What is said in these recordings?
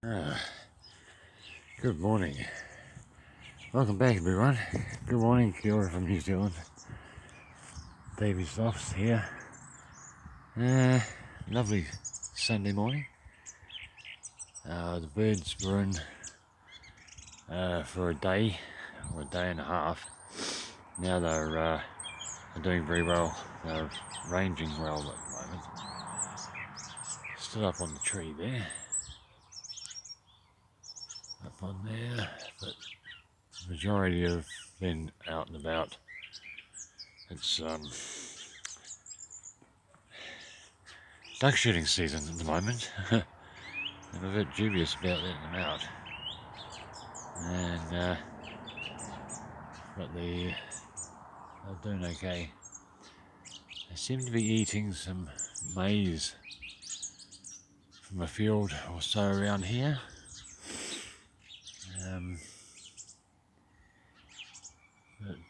Ah, good morning. Welcome back, everyone. Good morning, kia ora from New Zealand. Davey Softs here. Lovely Sunday morning. The birds were in for a day or a day and a half. Now they're doing very well. They're ranging well at the moment. Still up on the tree there. Up on there, but the majority have been out and about. It's duck shooting season at the moment. I'm a bit dubious about letting them out. And but they're doing okay. They seem to be eating some maize from a field or so around here.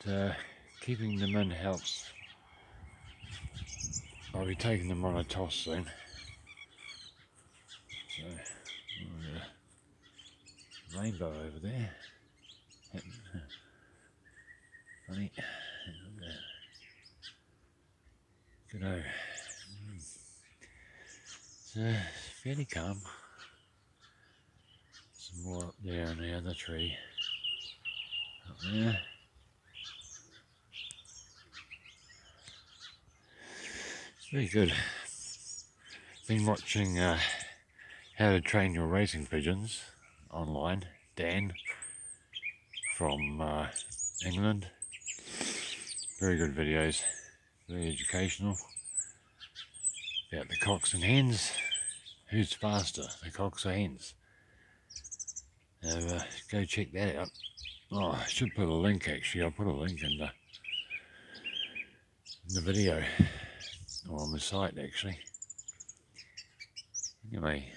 But keeping them in helps. I'll be taking them on a toss soon. So, rainbow over there. Funny. Good know. It's fairly calm. Some more up there in the other tree. Up there. Very good. Been watching How to Train Your Racing Pigeons online. Dan from England. Very good videos. Very educational. About the cocks and hens. Who's faster, the cocks or hens? Go check that out. Oh, I should put a link actually. I'll put a link in the video. Or on the site actually. Anyway,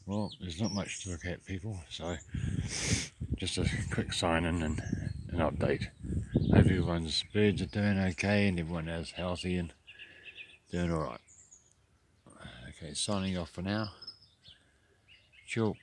well, there's not much to look at, people, so just a quick sign in and an update. Hope everyone's birds are doing okay and everyone is healthy and doing alright. Okay, signing off for now. Ciao.